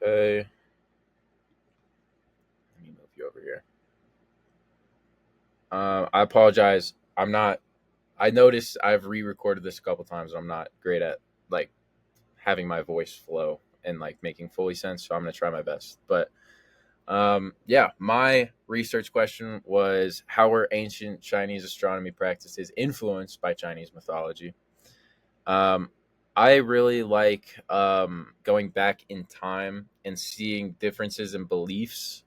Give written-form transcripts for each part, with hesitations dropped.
Okay. Let me move you over here. I apologize. I'm not. I noticed I've re-recorded this a couple times. I'm not great at like having my voice flow and like making fully sense. So I'm gonna try my best. But yeah, my research question was how were ancient Chinese astronomy practices influenced by Chinese mythology? Um, I really like going back in time and seeing differences in beliefs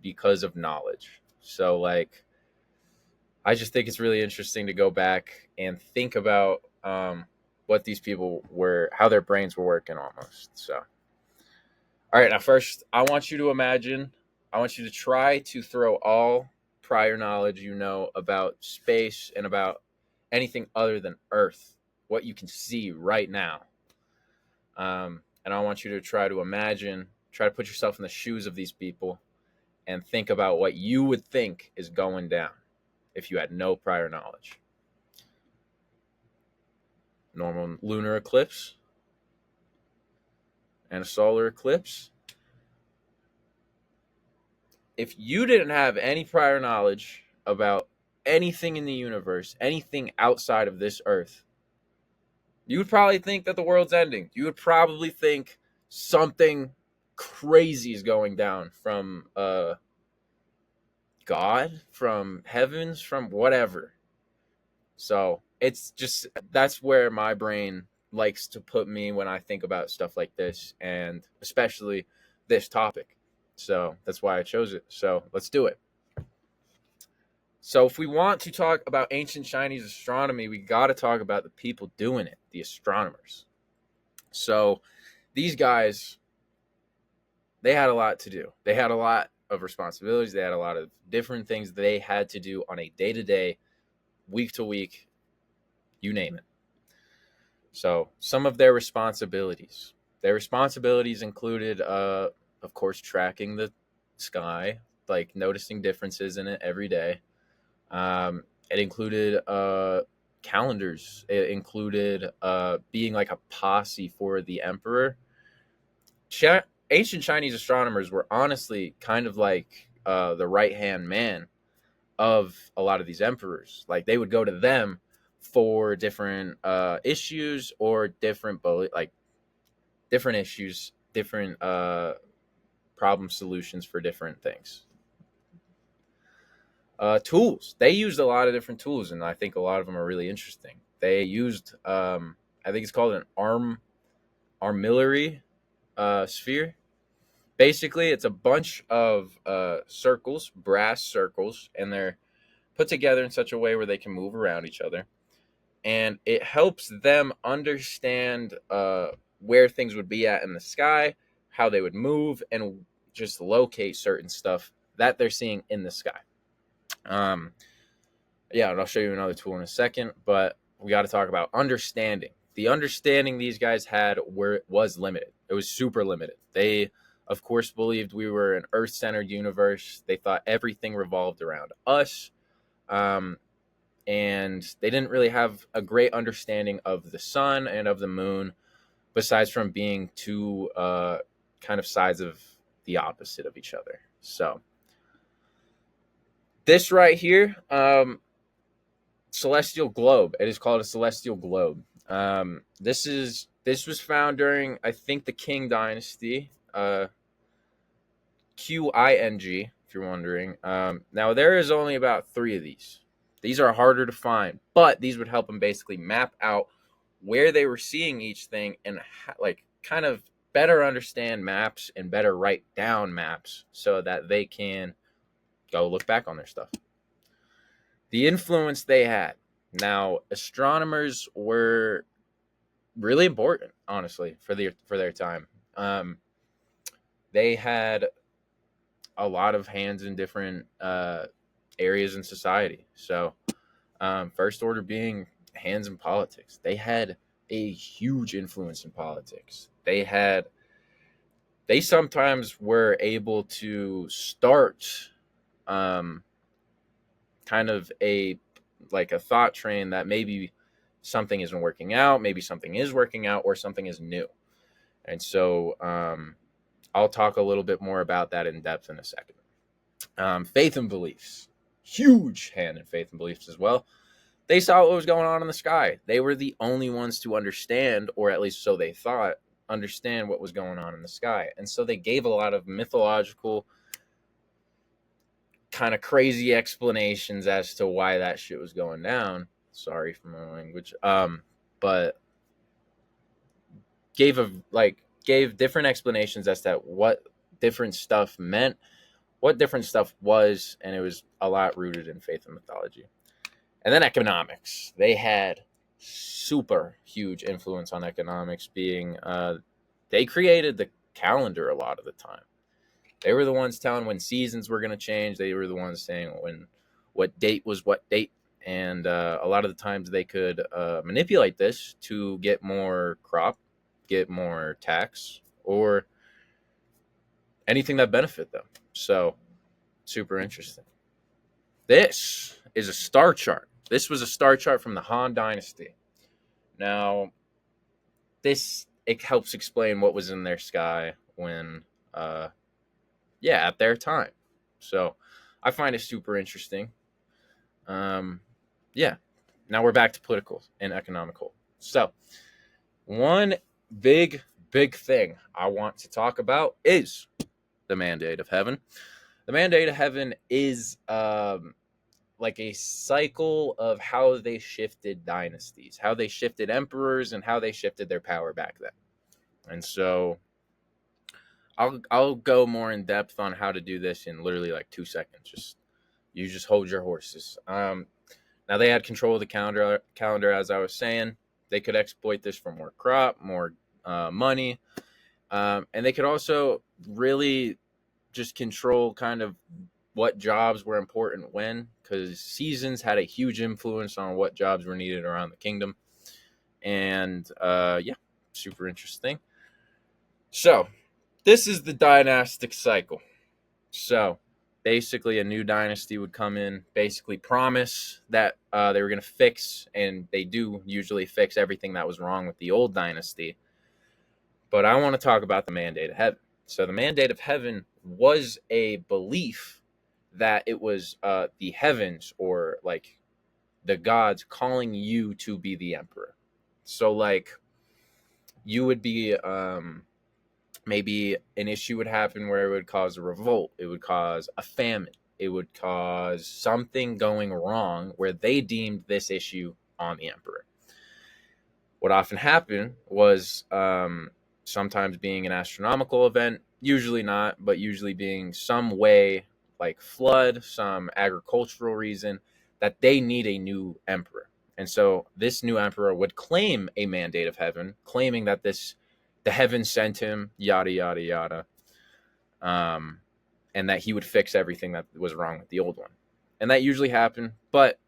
because of knowledge. So, like, I just think it's really interesting to go back and think about what these people were, how their brains were working almost. So, all right, now first, I want you to try to throw all prior knowledge you know about space and about anything other than Earth, what you can see right now. And I want you to try to put yourself in the shoes of these people and think about what you would think is going down if you had no prior knowledge. Normal lunar eclipse and a solar eclipse. If you didn't have any prior knowledge about anything in the universe, anything outside of this earth, you would probably think that the world's ending. You would probably think something crazy is going down from God, from heavens, from whatever. So it's just that's where my brain likes to put me when I think about stuff like this, and especially this topic. So that's why I chose it. So let's do it. So if we want to talk about ancient Chinese astronomy, we got to talk about the people doing it, the astronomers. So these guys, they had a lot to do. They had a lot of responsibilities. They had a lot of different things they had to do on a day to day, week to week, you name it. So some of their responsibilities. Their responsibilities included, of course, tracking the sky, like noticing differences in it every day. It included calendars. It included being like a posse for the emperor. Ancient Chinese astronomers were honestly kind of like the right hand man of a lot of these emperors. Like they would go to them for different issues or like different issues, different problem solutions for different things. Tools. They used a lot of different tools, and I think a lot of them are really interesting. They used, I think it's called an armillary sphere. Basically, it's a bunch of circles, brass circles, and they're put together in such a way where they can move around each other. And it helps them understand where things would be at in the sky, how they would move, and just locate certain stuff that they're seeing in the sky. Um, yeah, and I'll show you another tool in a second, but we got to talk about understanding. The understanding these guys had was limited. It was super limited. They, of course, believed we were an Earth-centered universe. They thought everything revolved around us, um, and they didn't really have a great understanding of the sun and of the moon, besides from being two kind of sides of the opposite of each other. So this right here, celestial globe. It is called a celestial globe. This was found during I think the Qing Dynasty, Qing. If you're wondering, now there is only about three of these. These are harder to find, but these would help them basically map out where they were seeing each thing and like kind of better understand maps and better write down maps so that they can go look back on their stuff. The influence they had. Now, astronomers were really important, honestly, for their time. They had a lot of hands in different areas in society. So, first order being hands in politics. They had a huge influence in politics. They sometimes were able to start um, kind of a thought train that maybe something isn't working out, maybe something is working out, or something is new. And so I'll talk a little bit more about that in depth in a second. Faith and beliefs. Huge hand in faith and beliefs as well. They saw what was going on in the sky. They were the only ones to understand, or at least so they thought, understand what was going on in the sky. And so they gave a lot of mythological, kind of crazy explanations as to why that shit was going down. Sorry for my language. But gave different explanations as to what different stuff meant, what different stuff was, and it was a lot rooted in faith and mythology. And then economics. They had super huge influence on economics, being they created the calendar a lot of the time. They were the ones telling when seasons were going to change. They were the ones saying what date was what date. And a lot of the times they could manipulate this to get more crop, get more tax, or anything that benefit them. So super interesting. This is a star chart. This was a star chart from the Han Dynasty. Now, it helps explain what was in their sky when, at their time. So I find it super interesting. Yeah. Now we're back to political and economical. So one big thing I want to talk about is the mandate of heaven. The mandate of heaven is like a cycle of how they shifted dynasties, how they shifted emperors, and how they shifted their power back then. And so I'll go more in depth on how to do this in literally like 2 seconds. You just hold your horses. Now they had control of the calendar, as I was saying. They could exploit this for more crop, more money, and they could also really just control kind of what jobs were important when, because seasons had a huge influence on what jobs were needed around the kingdom. And super interesting. So this is the dynastic cycle. So basically a new dynasty would come in, basically promise that they were going to fix, and they do usually fix everything that was wrong with the old dynasty. But I want to talk about the mandate of heaven. So the mandate of heaven was a belief that it was the heavens, or like the gods, calling you to be the emperor. So like you would be maybe an issue would happen where it would cause a revolt, it would cause a famine, it would cause something going wrong where they deemed this issue on the emperor. What often happened was sometimes being an astronomical event, usually not, but usually being some way like flood, some agricultural reason that they need a new emperor. And so this new emperor would claim a mandate of heaven, claiming that the heavens sent him, yada, yada, yada, and that he would fix everything that was wrong with the old one. And that usually happened, but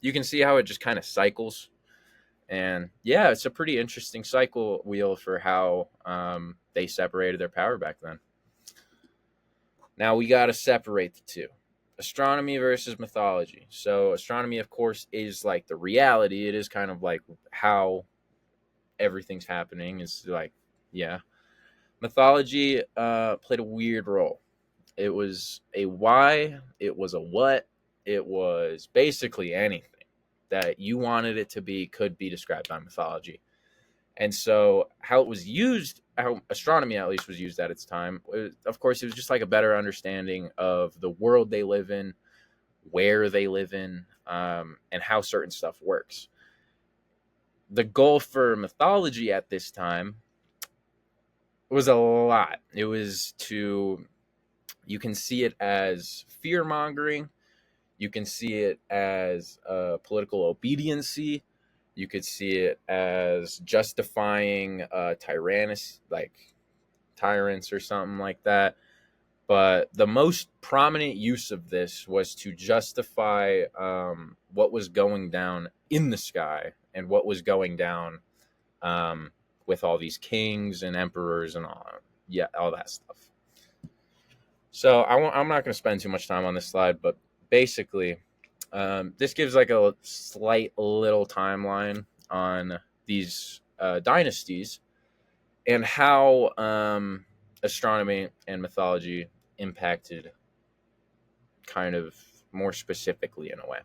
you can see how it just kind of cycles. And yeah, it's a pretty interesting cycle wheel for how they separated their power back then. Now we got to separate the two. Astronomy versus mythology. So astronomy, of course, is like the reality. It is kind of like how everything's happening. It's like, yeah. Mythology played a weird role. It was a why, it was a what, it was basically anything that you wanted it to be could be described by mythology. And so how it was used, how astronomy at least was used at its time, of course, it was just like a better understanding of the world they live in, where they live in, and how certain stuff works. The goal for mythology at this time was a lot. It was you can see it as fear mongering. You can see it as political obediency. You could see it as justifying tyrants or something like that. But the most prominent use of this was to justify what was going down in the sky and what was going down with all these kings and emperors and all that stuff. So I'm not going to spend too much time on this slide, but basically, this gives like a slight little timeline on these dynasties and how astronomy and mythology impacted kind of more specifically in a way.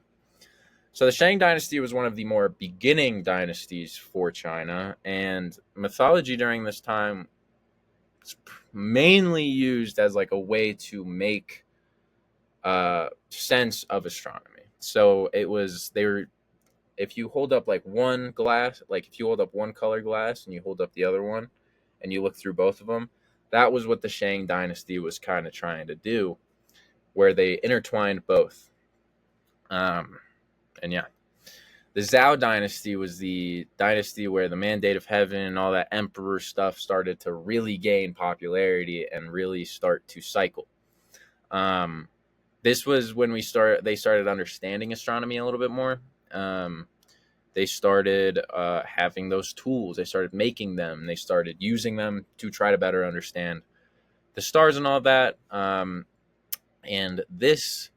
So the Shang dynasty was one of the more beginning dynasties for China, and mythology during this time was mainly used as like a way to make sense of astronomy. So it was they were if you hold up like one glass, like if you hold up one color glass and you hold up the other one, and you look through both of them, that was what the Shang dynasty was kind of trying to do, where they intertwined both. Um, and yeah, the Zhao dynasty was the dynasty where the Mandate of Heaven and all that emperor stuff started to really gain popularity and really start to cycle. Um, this was when they started understanding astronomy a little bit more. They started having those tools. They started making them. They started using them to try to better understand the stars and all that. And this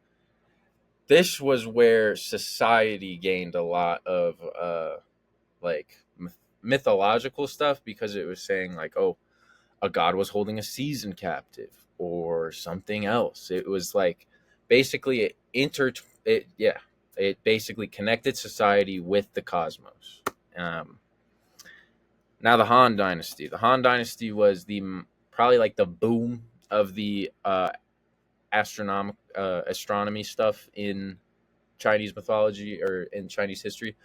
was where society gained a lot of like mythological stuff, because it was saying like, oh, a god was holding a season captive or something else. It was like basically it basically connected society with the cosmos. Um, Now the Han Dynasty. The Han Dynasty was the probably like the boom of the astronomy stuff in Chinese mythology or in Chinese history.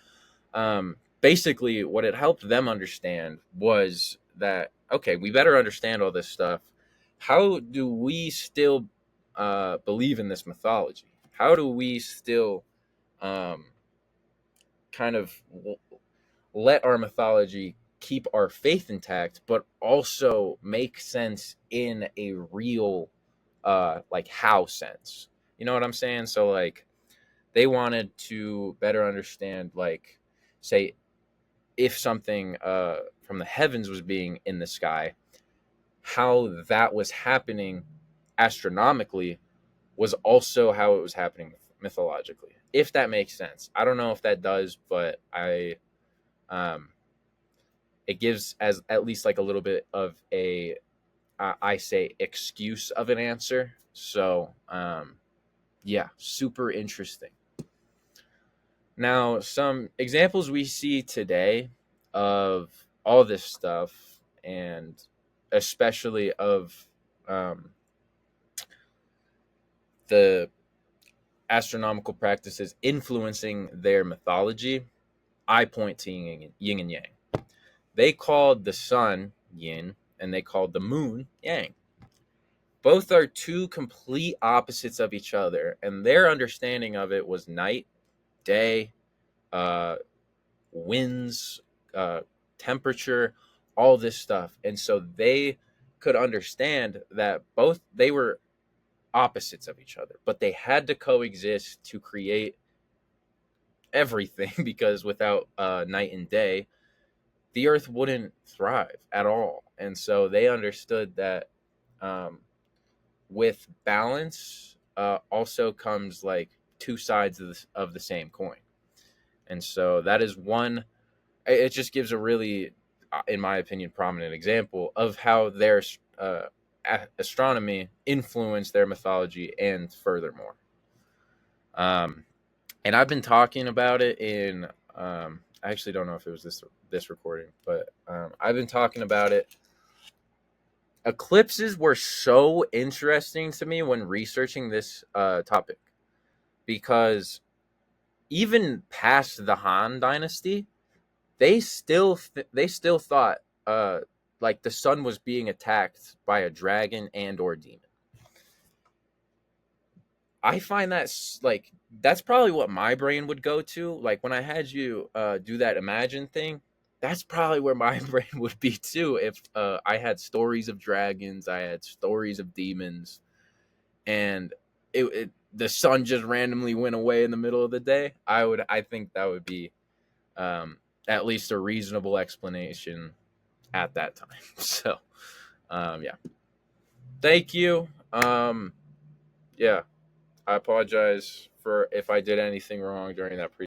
Basically, what it helped them understand was that, okay, we better understand all this stuff. How do we still believe in this mythology? How do we still um, kind of let our mythology keep our faith intact, but also make sense in a real, like how sense? You know what I'm saying? So like they wanted to better understand, like, say, if something from the heavens was being in the sky, how that was happening astronomically was also how it was happening mythologically. If that makes sense, I don't know if that does, but um, it gives as at least like a little bit of a I say excuse of an answer. So yeah, super interesting. Now, some examples we see today of all this stuff, and especially of um, the astronomical practices influencing their mythology, I point to yin and yang. They called the sun yin and they called the moon yang. Both are two complete opposites of each other, and their understanding of it was night, day, uh, winds, uh, temperature, all this stuff. And so they could understand that both they were opposites of each other, but they had to coexist to create everything because without night and day, the earth wouldn't thrive at all. And so they understood that um, with balance also comes like two sides of the same coin. And so that is one. It just gives a really, in my opinion, prominent example of how their astronomy influenced their mythology, and furthermore. Um, and I've been talking about it in. I actually don't know if it was this recording, but I've been talking about it. Eclipses were so interesting to me when researching this topic, because even past the Han Dynasty, they still thought like the sun was being attacked by a dragon and or demon. I find that's probably what my brain would go to. Like when I had you do that imagine thing, that's probably where my brain would be too. If I had stories of dragons, I had stories of demons, and the sun just randomly went away in the middle of the day, I think that would be um, at least a reasonable explanation at that time. So, yeah. Thank you. Yeah, I apologize for if I did anything wrong during that